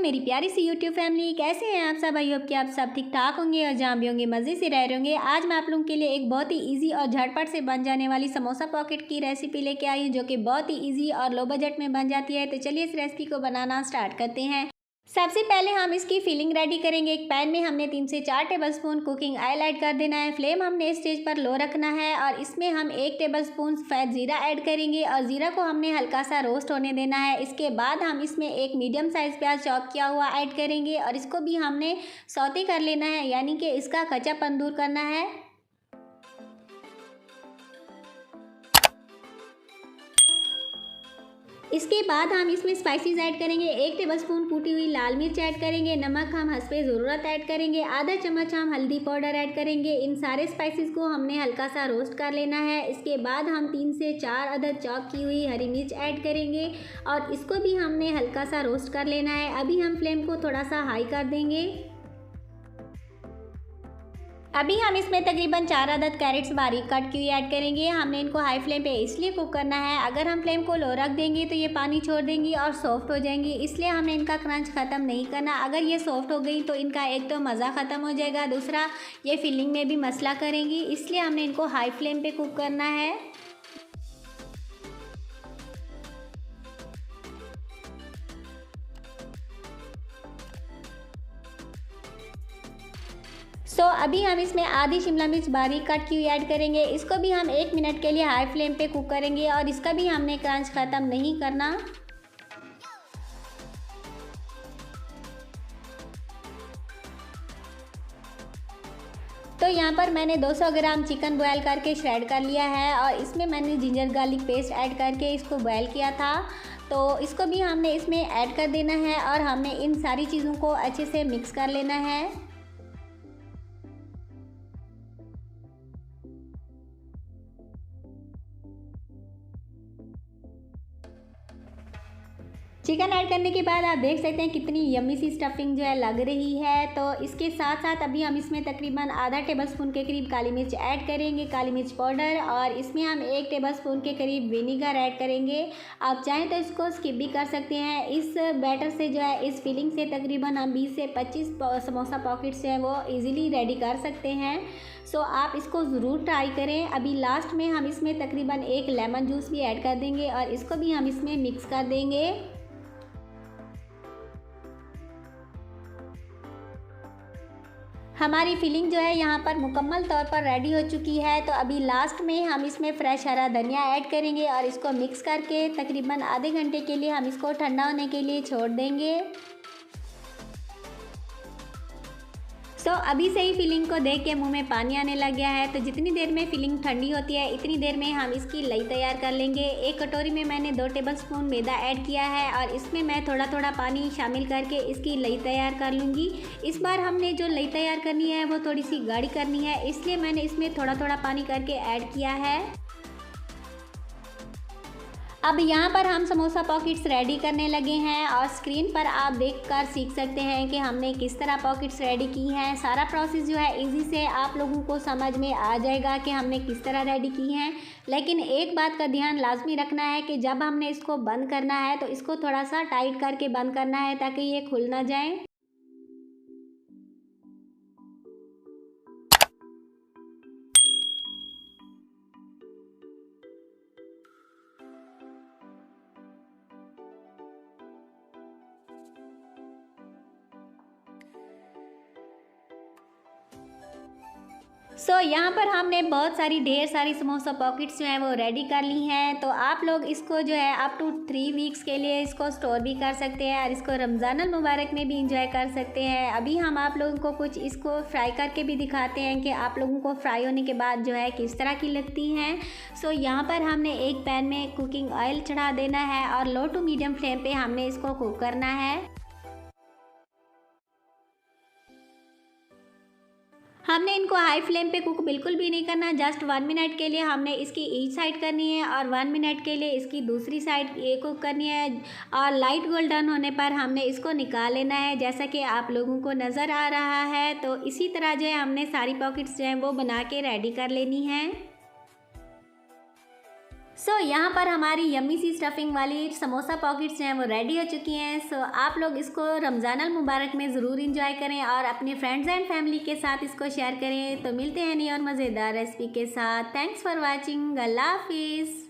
मेरी प्यारी सी YouTube family, कैसे हैं आप सब। आई होप कि आप सब ठीक ठाक होंगे और जहाँ भी होंगे मज़े से रह रहे होंगे। आज मैं आप लोगों के लिए एक बहुत ही इजी और झटपट से बन जाने वाली समोसा पॉकेट की रेसिपी लेके आई हूँ, जो कि बहुत ही इजी और लो बजट में बन जाती है। तो चलिए इस रेसिपी को बनाना स्टार्ट करते हैं। सबसे पहले हम इसकी फिलिंग रेडी करेंगे। एक पैन में हमने 3 से 4 टेबलस्पून कुकिंग ऑयल ऐड कर देना है। फ्लेम हमने इस स्टेज पर लो रखना है और इसमें हम 1 टेबलस्पून सफ़ेद ज़ीरा ऐड करेंगे और ज़ीरा को हमने हल्का सा रोस्ट होने देना है। इसके बाद हम इसमें एक मीडियम साइज़ प्याज चॉप किया हुआ ऐड करेंगे और इसको भी हमने सौते कर लेना है, यानी कि इसका कच्चापन दूर करना है। इसके बाद हम इसमें स्पाइसेस ऐड करेंगे। 1 टेबलस्पून कूटी हुई लाल मिर्च ऐड करेंगे। नमक हम हस्बे ज़रूरत ऐड करेंगे। आधा चम्मच हम हल्दी पाउडर ऐड करेंगे। इन सारे स्पाइसेस को हमने हल्का सा रोस्ट कर लेना है। इसके बाद हम 3 से 4 अदद चॉप की हुई हरी मिर्च ऐड करेंगे और इसको भी हमने हल्का सा रोस्ट कर लेना है। अभी हम फ्लेम को थोड़ा सा हाई कर देंगे। अभी हम इसमें तकरीबन 4 अदद कैरेट्स बारीक कट की हुई ऐड करेंगे। हमने इनको हाई फ्लेम पे इसलिए कुक करना है, अगर हम फ्लेम को लो रख देंगे तो ये पानी छोड़ देंगी और सॉफ्ट हो जाएंगी, इसलिए हमने इनका क्रंच ख़त्म नहीं करना। अगर ये सॉफ्ट हो गई तो इनका एक तो मज़ा ख़त्म हो जाएगा, दूसरा ये फिलिंग में भी मसला करेंगी, इसलिए हमने इनको हाई फ्लेम पे कुक करना है। अभी हम इसमें आधी शिमला मिर्च बारीक कट की हुई ऐड करेंगे। इसको भी हम 1 मिनट के लिए हाई फ्लेम पे कुक करेंगे और इसका भी हमने क्रंच ख़त्म नहीं करना। तो यहाँ पर मैंने 200 ग्राम चिकन बॉयल करके श्रेड कर लिया है और इसमें मैंने जिंजर गार्लिक पेस्ट ऐड करके इसको बॉयल किया था। तो इसको भी हमने इसमें ऐड कर देना है और हमें इन सारी चीज़ों को अच्छे से मिक्स कर लेना है। चिकन ऐड करने के बाद आप देख सकते हैं कितनी यम्मी सी स्टफिंग जो है लग रही है। तो इसके साथ साथ अभी हम इसमें तकरीबन आधा टेबलस्पून के करीब काली मिर्च ऐड करेंगे, काली मिर्च पाउडर, और इसमें हम 1 टेबलस्पून के करीब विनीगर ऐड करेंगे। आप चाहें तो इसको स्किप भी कर सकते हैं। इस बैटर से जो है, इस फिलिंग से तकरीबन हम 20 से 25 समोसा पॉकेट्स जो है वो ईज़िली रेडी कर सकते हैं। आप इसको ज़रूर ट्राई करें। अभी लास्ट में हम इसमें तकरीबन 1 लेमन जूस भी ऐड कर देंगे और इसको भी हम इसमें मिक्स कर देंगे। हमारी फिलिंग जो है यहाँ पर मुकम्मल तौर पर रेडी हो चुकी है। तो अभी लास्ट में हम इसमें फ्रेश हरा धनिया ऐड करेंगे और इसको मिक्स करके तकरीबन आधे घंटे के लिए हम इसको ठंडा होने के लिए छोड़ देंगे। अभी से ही फिलिंग को देख के मुंह में पानी आने लग गया है। तो जितनी देर में फिलिंग ठंडी होती है इतनी देर में हम इसकी लई तैयार कर लेंगे। एक कटोरी में मैंने 2 टेबलस्पून मैदा ऐड किया है और इसमें मैं थोड़ा थोड़ा पानी शामिल करके इसकी लई तैयार कर लूँगी। इस बार हमने जो लई तैयार करनी है वो थोड़ी सी गाढ़ी करनी है, इसलिए मैंने इसमें थोड़ा थोड़ा पानी करके ऐड किया है। अब यहाँ पर हम समोसा पॉकेट्स रेडी करने लगे हैं और स्क्रीन पर आप देखकर सीख सकते हैं कि हमने किस तरह पॉकेट्स रेडी की हैं। सारा प्रोसेस जो है इजी से आप लोगों को समझ में आ जाएगा कि हमने किस तरह रेडी की हैं। लेकिन एक बात का ध्यान लाजमी रखना है कि जब हमने इसको बंद करना है तो इसको थोड़ा सा टाइट करके बंद करना है ताकि ये खुल ना जाए। यहाँ पर हमने बहुत सारी ढेर सारी समोसा पॉकेट्स जो हैं वो रेडी कर ली हैं। तो आप लोग इसको जो है अप टू 3 वीक्स के लिए इसको स्टोर भी कर सकते हैं और इसको रमज़ान अल मुबारक में भी इंजॉय कर सकते हैं। अभी हम आप लोगों को कुछ इसको फ्राई करके भी दिखाते हैं कि आप लोगों को फ्राई होने के बाद जो है किस तरह की लगती हैं। यहाँ पर हमने एक पैन में कुकिंग ऑयल चढ़ा देना है और लो टू मीडियम फ्लेम पे हमने इसको कुक करना है। हमने इनको हाई फ्लेम पे कुक बिल्कुल भी नहीं करना, जस्ट 1 मिनट के लिए हमने इसकी ईच साइड करनी है और 1 मिनट के लिए इसकी दूसरी साइड ये कुक करनी है और लाइट गोल्डन होने पर हमने इसको निकाल लेना है, जैसा कि आप लोगों को नज़र आ रहा है। तो इसी तरह जो है हमने सारी पॉकेट्स जो हैं वो बना के रेडी कर लेनी है। सो यहाँ पर हमारी यम्मी सी स्टफिंग वाली समोसा पॉकेट्स जो हैं वो रेडी हो चुकी हैं। सो आप लोग इसको रमज़ान अल मुबारक में ज़रूर इंजॉय करें और अपने फ्रेंड्स एंड फैमिली के साथ इसको शेयर करें। तो मिलते हैं नई और मज़ेदार रेसिपी के साथ। Thanks for watching. अल्लाह हाफिज़।